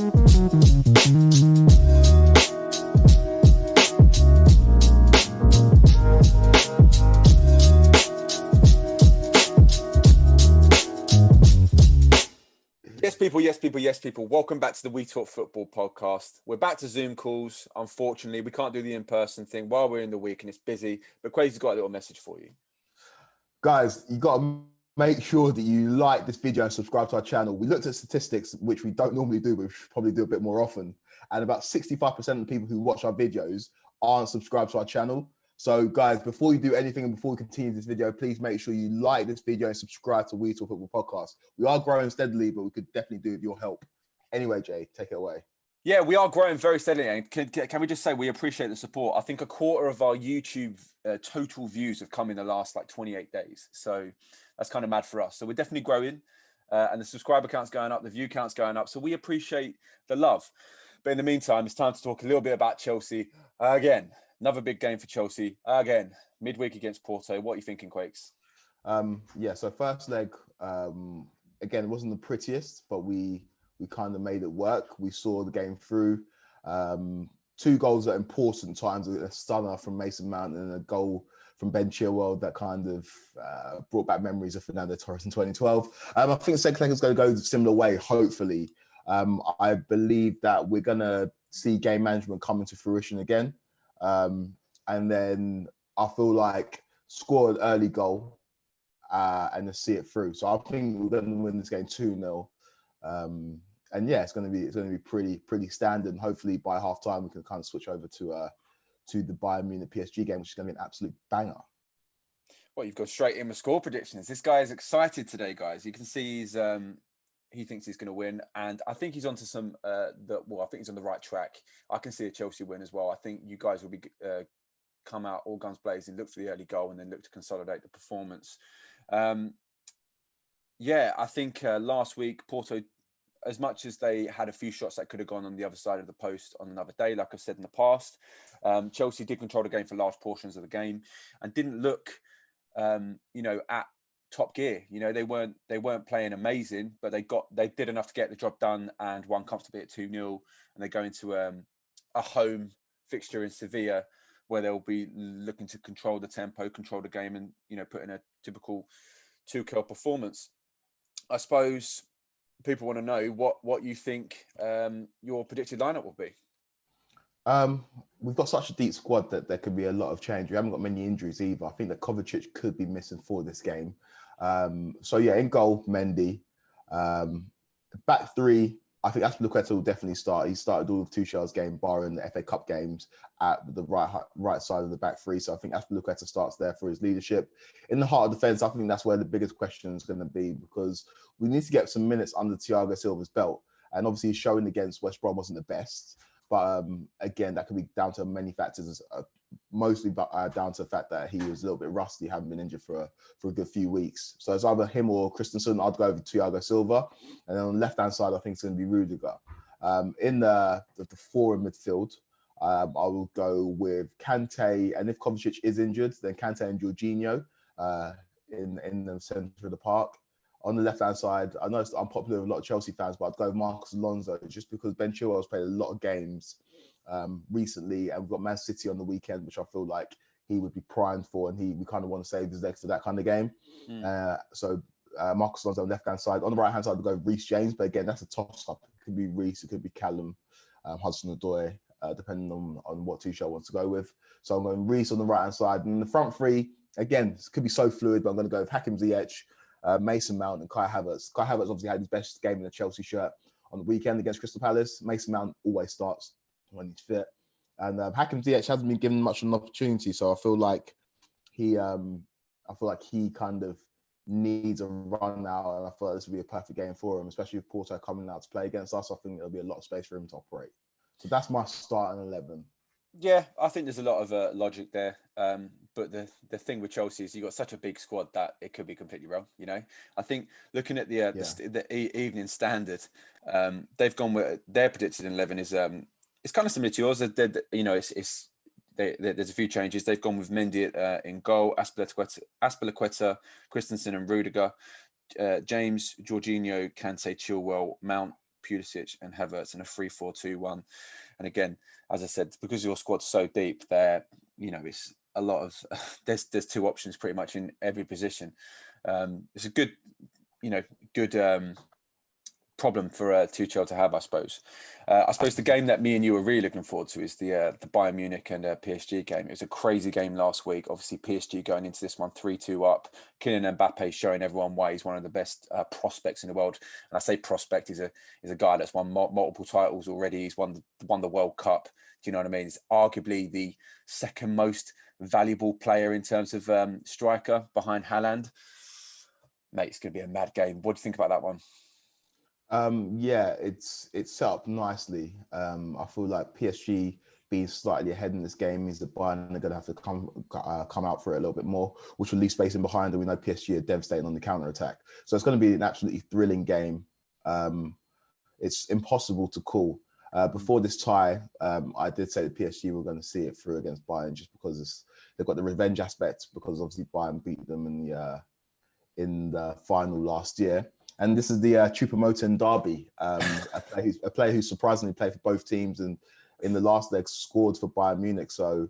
Yes, people. Welcome back to the We Talk Football podcast. We're back to Zoom calls. Unfortunately, we can't do the in-person thing while we're in the week and it's busy. But Crazy's got a little message for you. Guys, you got to make sure that you like this video and subscribe to our channel. We looked at statistics, which we don't normally do, but we should probably do a bit more often. And about 65% of the people who watch our videos aren't subscribed to our channel. So guys, before you do anything and before we continue this video, please make sure you like this video and subscribe to We Talk Football Podcast. We are growing steadily, but we could definitely do with your help. Anyway, Jay, take it away. Yeah, we are growing very steadily. And can we just say we appreciate the support? I think a quarter of our YouTube total views have come in the last 28 days. So that's kind of mad for us. So we're definitely growing and the subscriber count's going up, the view count's going up. So we appreciate the love. But in the meantime, it's time to talk a little bit about Chelsea. Again, another big game for Chelsea. Again, midweek against Porto. What are you thinking, Quakes? So first leg, again, it wasn't the prettiest, but we kind of made it work. We saw the game through. 2 goals at important times, a stunner from Mason Mount and a goal from Ben Chilwell that kind of brought back memories of Fernando Torres in 2012. I think the second leg is going to go the similar way, hopefully. I believe that we're going to see game management come into fruition again. And then I feel like score an early goal and to see it through. So I think we're going to win this game 2-0. And yeah, it's going to be pretty standard. And hopefully by half time we can kind of switch over to the Bayern Munich PSG game, which is going to be an absolute banger. Well, you've got straight in with score predictions. This guy is excited today, guys. You can see he thinks he's going to win, and I think he's onto some. I think he's on the right track. I can see a Chelsea win as well. I think you guys will be come out all guns blazing, look for the early goal, and then look to consolidate the performance. I think last week Porto, as much as they had a few shots that could have gone on the other side of the post on another day, like I've said in the past, Chelsea did control the game for large portions of the game and didn't look, at top gear. They weren't playing amazing, but they did enough to get the job done and won comfortably at 2-0. And they go into a home fixture in Sevilla where they'll be looking to control the tempo, control the game, and put in a typical Tuchel performance. I suppose people want to know what you think your predicted lineup will be. We've got such a deep squad that there could be a lot of change. We haven't got many injuries either. I think that Kovacic could be missing for this game. In goal, Mendy. Back 3, I think Azpilicueta will definitely start. He started all of Tuchel's game, barring the FA Cup games, at the right side of the back 3. So I think Azpilicueta starts there for his leadership. In the heart of defence, I think that's where the biggest question is going to be, because we need to get some minutes under Thiago Silva's belt. And obviously, his showing against West Brom wasn't the best. But again, that could be down to many factors, mostly down to the fact that he was a little bit rusty, having been injured for a good few weeks. So it's either him or Christensen. I'd go over Thiago Silva. And then on the left-hand side, I think it's going to be Rudiger. In the 4 in midfield, I will go with Kante. And if Kovacic is injured, then Kante and Jorginho in the centre of the park. On the left-hand side, I know it's unpopular with a lot of Chelsea fans, but I'd go with Marcus Alonso just because Ben Chilwell has played a lot of games recently, and we've got Man City on the weekend, which I feel like he would be primed for, and we kind of want to save his legs for that kind of game. Marcus Alonso on the left-hand side. On the right-hand side, I'd go with Reece James, but again, that's a toss-up. It could be Reece, it could be Callum, Hudson-Odoi, depending on what Tuchel wants to go with. So I'm going Reece on the right-hand side. And in the front 3, again, this could be so fluid, but I'm going to go with Hakim Ziyech, Mason Mount and Kai Havertz. Kai Havertz obviously had his best game in the Chelsea shirt on the weekend against Crystal Palace. Mason Mount always starts when he's fit. And Hakim Ziyech hasn't been given much of an opportunity, so I feel like he kind of needs a run now, and I feel like this would be a perfect game for him, especially with Porto coming out to play against us. I think there'll be a lot of space for him to operate. So that's my starting 11. Yeah, I think there's a lot of logic there. But the thing with Chelsea is you've got such a big squad that it could be completely wrong. I think looking at the Evening Standard, they've gone with their predicted 11 is it's kind of similar to yours. There's a few changes. They've gone with Mendy in goal, Azpilicueta, Christensen and Rudiger, James, Jorginho, Kante, Chilwell, Mount, Pulisic and Havertz in a 3-4-2-1. And again, as I said, because your squad's so deep, there, it's a lot of there's two options pretty much in every position. It's a good problem for Tuchel to have, I suppose. I suppose the game that me and you are really looking forward to is the Bayern Munich and PSG game. It was a crazy game last week. Obviously, PSG going into this one 3-2 up. Kylian Mbappe showing everyone why he's one of the best prospects in the world. And I say prospect, he's a guy that's won multiple titles already. He's won the World Cup. Do you know what I mean? He's arguably the second most valuable player in terms of striker behind Haaland. Mate, it's going to be a mad game. What do you think about that one? Yeah, it's set up nicely. I feel like PSG being slightly ahead in this game means that Bayern are going to have to come out for it a little bit more, which will leave space in behind. And we know PSG are devastating on the counter attack, so it's going to be an absolutely thrilling game. It's impossible to call. Before this tie, I did say that PSG were going to see it through against Bayern just because they've got the revenge aspect, because obviously Bayern beat them in the final last year. And this is the Choupo-Moting derby. A player who surprisingly played for both teams and in the last leg scored for Bayern Munich. So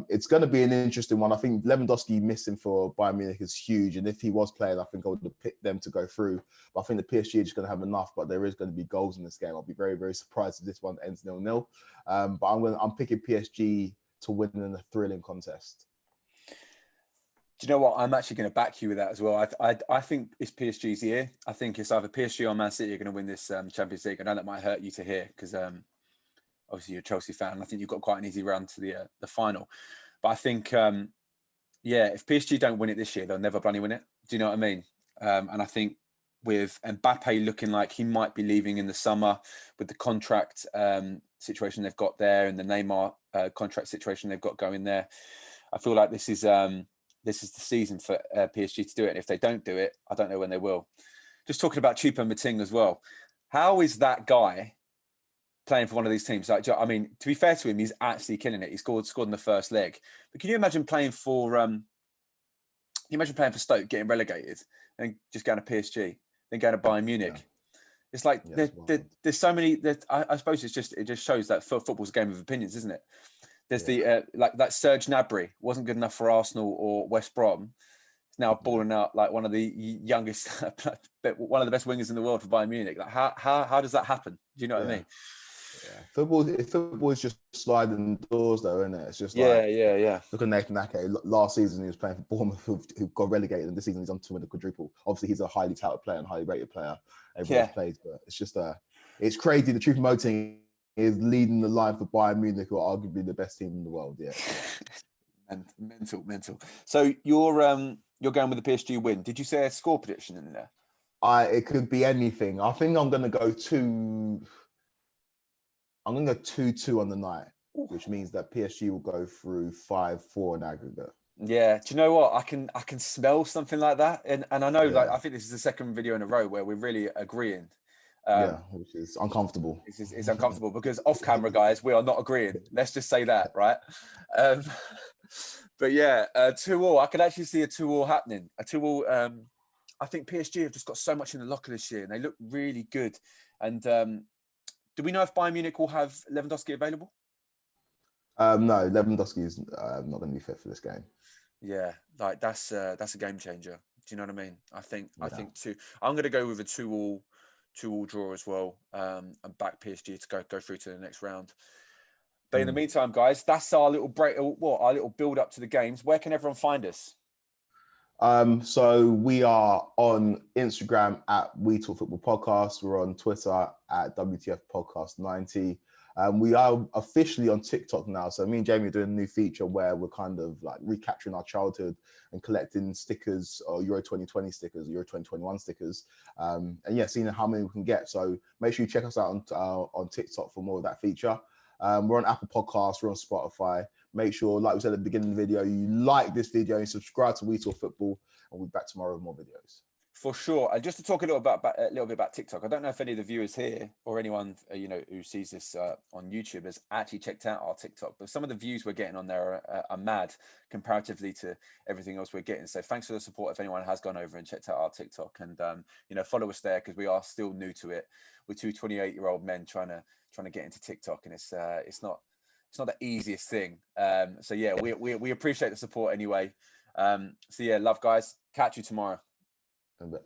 it's going to be an interesting one. I think Lewandowski missing for Bayern Munich is huge. And if he was playing, I think I would have picked them to go through. But I think the PSG are just going to have enough. But there is going to be goals in this game. I'll be very, very surprised if this one ends 0-0. But I'm picking PSG to win in a thrilling contest. Do you know what? I'm actually going to back you with that as well. I think it's PSG's year. I think it's either PSG or Man City are going to win this Champions League. I know that might hurt you to hear because obviously you're a Chelsea fan. And I think you've got quite an easy run to the final. But I think, if PSG don't win it this year, they'll never bloody win it. Do you know what I mean? And I think with Mbappe looking like he might be leaving in the summer with the contract situation they've got there and the Neymar contract situation they've got going there, I feel like this is the season for PSG to do it. And if they don't do it, I don't know when they will. Just talking about Choupo-Moting as well. How is that guy playing for one of these teams? Like, I mean, to be fair to him, he's actually killing it. He scored in the first leg. But can you imagine playing for Stoke, getting relegated, and just going to PSG, then going to Bayern Munich? Yeah. It's like there's so many. I suppose it just shows that football's a game of opinions, isn't it? There's the like that Serge Gnabry wasn't good enough for Arsenal or West Brom. He's now balling out like one of the youngest, one of the best wingers in the world for Bayern Munich. Like how does that happen? Do you know what I mean? Yeah, football is just sliding doors, though, isn't it? It's just yeah. Look at Nathan Ake. Last season he was playing for Bournemouth, who got relegated, and this season he's on to win the quadruple. Obviously, he's a highly touted player and highly rated player. Everyone's played, but it's just it's crazy. The Choupo-Moting is leading the line for Bayern Munich, who are arguably the best team in the world. Yeah, mental. So you're going with the PSG win. Did you say a score prediction in there? It could be anything. I think I'm going to go 2-2 on the night, which means that PSG will go through 5-4 in aggregate. Yeah, do you know what? I can smell something like that, and I know I think this is the second video in a row where we're really agreeing. Which is uncomfortable. It's uncomfortable because off camera, guys, we are not agreeing. Let's just say that, right? But yeah, 2-2. I could actually see a 2-2 happening. A 2-2. I think PSG have just got so much in the locker this year, and they look really good. And do we know if Bayern Munich will have Lewandowski available? No, Lewandowski is not going to be fit for this game. Yeah, like that's a game changer. Do you know what I mean? I think I'm going to go with a 2-2 draw as well, and back PSG to go through to the next round. But in the meantime, guys, that's our little break. Our little build up to the games. Where can everyone find us? So we are on Instagram at We Talk Football Podcast. We're on Twitter at WTF Podcast 90. We are officially on TikTok now. So me and Jamie are doing a new feature where we're kind of like recapturing our childhood and collecting stickers, or Euro 2020 stickers, Euro 2021 stickers. And seeing how many we can get. So make sure you check us out on TikTok for more of that feature. We're on Apple Podcasts, we're on Spotify. Make sure, like we said at the beginning of the video, you like this video and subscribe to We Talk Football, and we'll be back tomorrow with more videos. For sure. And just to talk a little bit about TikTok, I don't know if any of the viewers here or anyone who sees this on YouTube has actually checked out our TikTok, but some of the views we're getting on there are mad comparatively to everything else we're getting. So thanks for the support if anyone has gone over and checked out our TikTok, and follow us there, because we are still new to it. We're two 28-year-old men trying to get into TikTok, and it's not the easiest thing. So yeah, we appreciate the support anyway. So yeah, love guys. Catch you tomorrow. And